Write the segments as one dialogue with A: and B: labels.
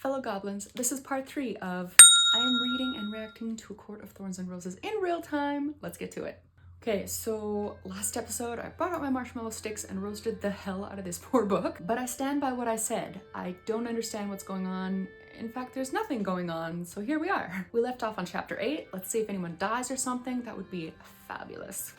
A: Fellow goblins, this is part 3 of I am reading and reacting to A Court of Thorns and Roses in real time. Let's get to it. Okay, so last episode I brought out my marshmallow sticks and roasted the hell out of this poor book, but I stand by what I said. I don't understand what's going on. In fact, there's nothing going on, so here we are. We left off on chapter 8. Let's see if anyone dies or something. That would be fabulous.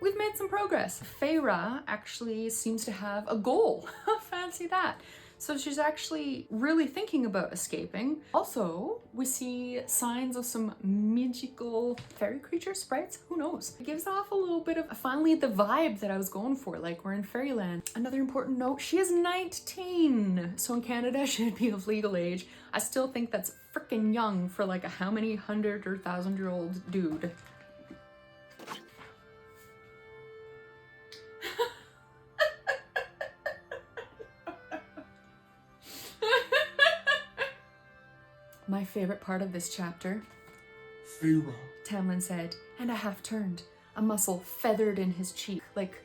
A: We've made some progress. Feyre actually seems to have a goal. Fancy that. So she's actually really thinking about escaping. Also, we see signs of some magical fairy creatures, sprites, who knows? It gives off a little bit of finally the vibe that I was going for, like we're in fairyland. Another important note, she is 19. So in Canada, she'd be of legal age. I still think that's freaking young for like a how many 100 or 1,000-year-old dude. My favorite part of this chapter.
B: Feyre,
A: Tamlin said, and a half turned, a muscle feathered in his cheek, like...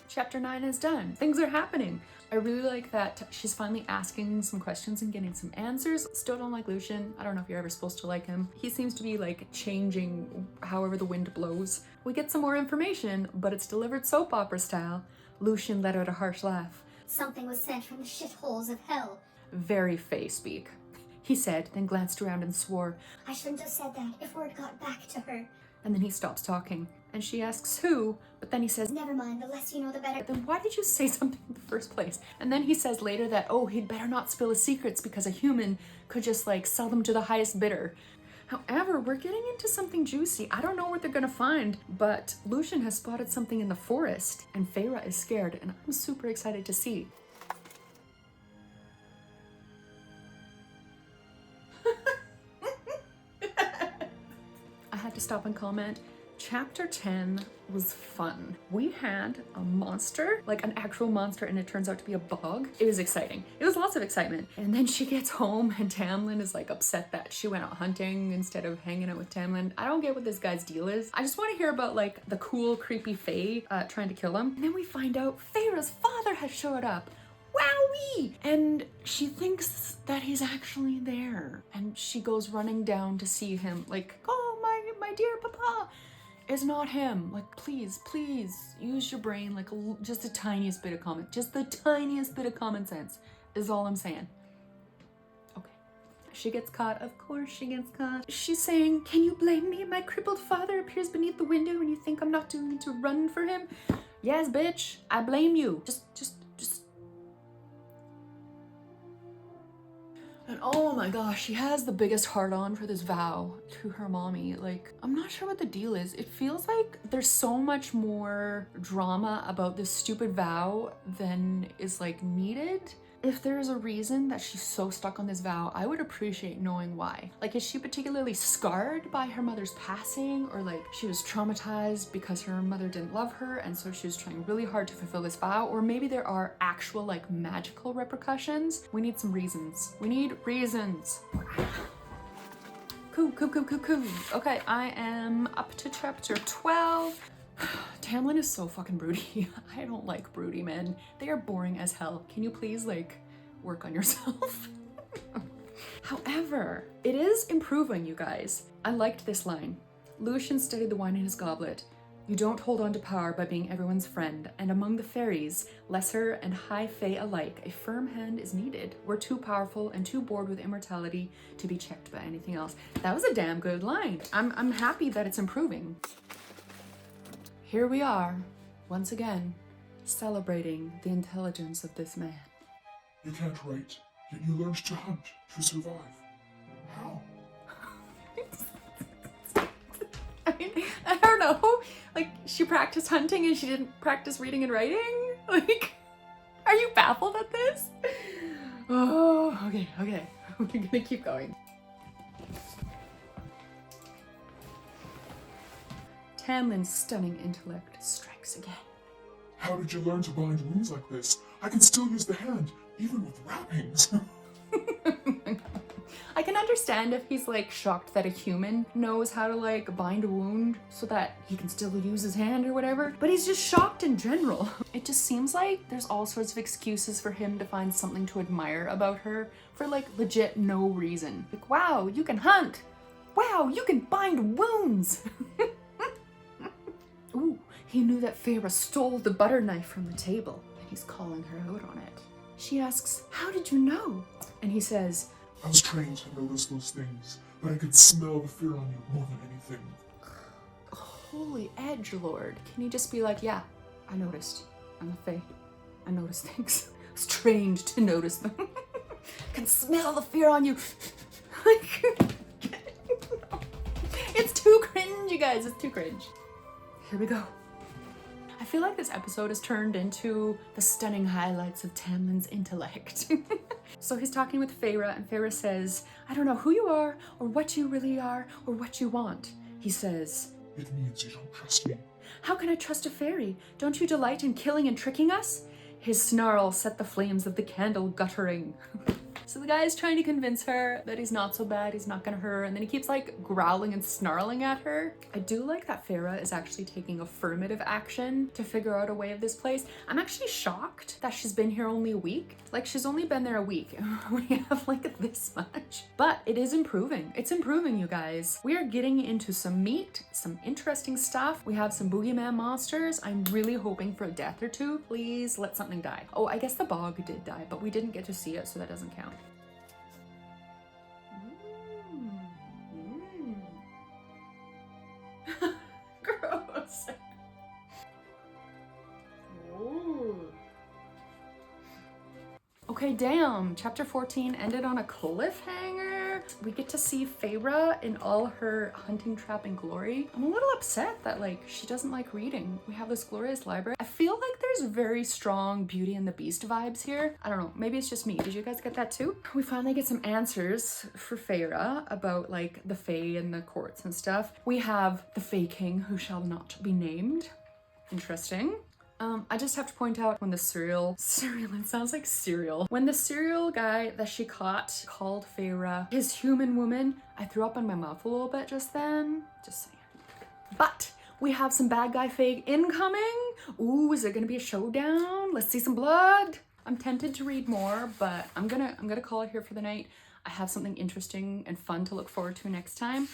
A: Chapter 9 is done. Things are happening. I really like that she's finally asking some questions and getting some answers. Still don't like Lucien. I don't know if you're ever supposed to like him. He seems to be like changing however the wind blows. We get some more information, but it's delivered soap opera style. Lucien let out a harsh laugh.
C: Something was sent from the shitholes of hell.
A: Very Fae speak. He said, then glanced around and swore.
C: I shouldn't have said that if word got back to her.
A: And then he stops talking. And she asks who, but then he says,
C: Never mind, the less you know the better.
A: then why did you say something in the first place? And then he says later that, oh, he'd better not spill his secrets because a human could just like sell them to the highest bidder. However, we're getting into something juicy. I don't know what they're gonna find, but Lucien has spotted something in the forest and Feyre is scared and I'm super excited to see. I had to stop and comment. Chapter 10 was fun. We had a monster, like an actual monster, and it turns out to be a bog. It was exciting. It was lots of excitement. And then she gets home and Tamlin is like upset that she went out hunting instead of hanging out with Tamlin. I don't get what this guy's deal is. I just want to hear about like the cool, creepy Fae trying to kill him. And then we find out Feyre's father has showed up. Wowee! And she thinks that he's actually there. And she goes running down to see him like, oh, my dear papa. It's not him. Like, please, please use your brain, like just the tiniest bit of just the tiniest bit of common sense is all I'm saying. Okay. She gets caught. Of course she gets caught. She's saying, can you blame me? My crippled father appears beneath the window and you think I'm not doing it to run for him? Yes, bitch. I blame you. Just. And oh my gosh, she has the biggest heart-on for this vow to her mommy. Like, I'm not sure what the deal is. It feels like there's so much more drama about this stupid vow than is like needed. If there's a reason that she's so stuck on this vow, I would appreciate knowing why. Like, is she particularly scarred by her mother's passing, or like she was traumatized because her mother didn't love her and so she was trying really hard to fulfill this vow? Or maybe there are actual like magical repercussions. We need some reasons. We need reasons. Cool. Okay, I am up to chapter 12. Tamlin is so fucking broody. I don't like broody men. They are boring as hell. Can you please like work on yourself? However, it is improving, you guys. I liked this line. Lucien studied the wine in his goblet. You don't hold on to power by being everyone's friend, and among the fairies, lesser and high fae alike, a firm hand is needed. We're too powerful and too bored with immortality to be checked by anything else. That was a damn good line. I'm happy that it's improving. Here we are, once again, celebrating the intelligence of this man.
B: you can't write, yet you learned to hunt, to survive. How?
A: I mean, I don't know. Like, she practiced hunting and she didn't practice reading and writing? Like, are you baffled at this? Oh, okay. We're gonna keep going. Tamlin's stunning intellect strikes again.
B: How did you learn to bind wounds like this? I can still use the hand, even with wrappings.
A: I can understand if he's like shocked that a human knows how to like bind a wound so that he can still use his hand or whatever, but he's just shocked in general. It just seems like there's all sorts of excuses for him to find something to admire about her for like legit no reason. Like, wow, you can hunt. Wow, you can bind wounds. Ooh, he knew that Feyre stole the butter knife from the table and he's calling her out on it. She asks, how did you know? And he says,
B: I was trained to notice those things, but I could smell the fear on you more than anything.
A: holy edgelord. Can you just be like, yeah, I noticed. I'm a Fae. I notice things. I was trained to notice them. I can smell the fear on you. It's too cringe, you guys. It's too cringe. Here we go. I feel like this episode has turned into the stunning highlights of Tamlin's intellect. So he's talking with Feyre, and Feyre says, I don't know who you are, or what you really are, or what you want. He says,
B: It means you don't trust me.
A: how can I trust a fairy? Don't you delight in killing and tricking us? His snarl set the flames of the candle guttering. So the guy is trying to convince her that he's not so bad, he's not gonna hurt her, and then he keeps like growling and snarling at her. I do like that Feyre is actually taking affirmative action to figure out a way of this place. I'm actually shocked that she's been here only a week. Like, she's only been there a week. We have like this much. But it is improving. It's improving, you guys. We are getting into some meat, some interesting stuff. We have some boogeyman monsters. I'm really hoping for a death or two. Please let something die. Oh, I guess the bog did die, but we didn't get to see it, so that doesn't count. Gross. Ooh. Okay, damn. Chapter 14 ended on a cliffhanger. We get to see Feyre in all her hunting, trapping glory. I'm a little upset that like she doesn't like reading. We have this glorious library. I feel like there's very strong Beauty and the Beast vibes here. I don't know, maybe it's just me. Did you guys get that too? We finally get some answers for Feyre about like the Fae and the courts and stuff. We have the Fae King who shall not be named. Interesting. I just have to point out when the it sounds like cereal. When the cereal guy that she caught called Feyre his human woman, I threw up in my mouth a little bit just then. Just saying. But we have some bad guy Fae incoming. Ooh, is there gonna be a showdown? Let's see some blood. I'm tempted to read more, but I'm gonna call it here for the night. I have something interesting and fun to look forward to next time.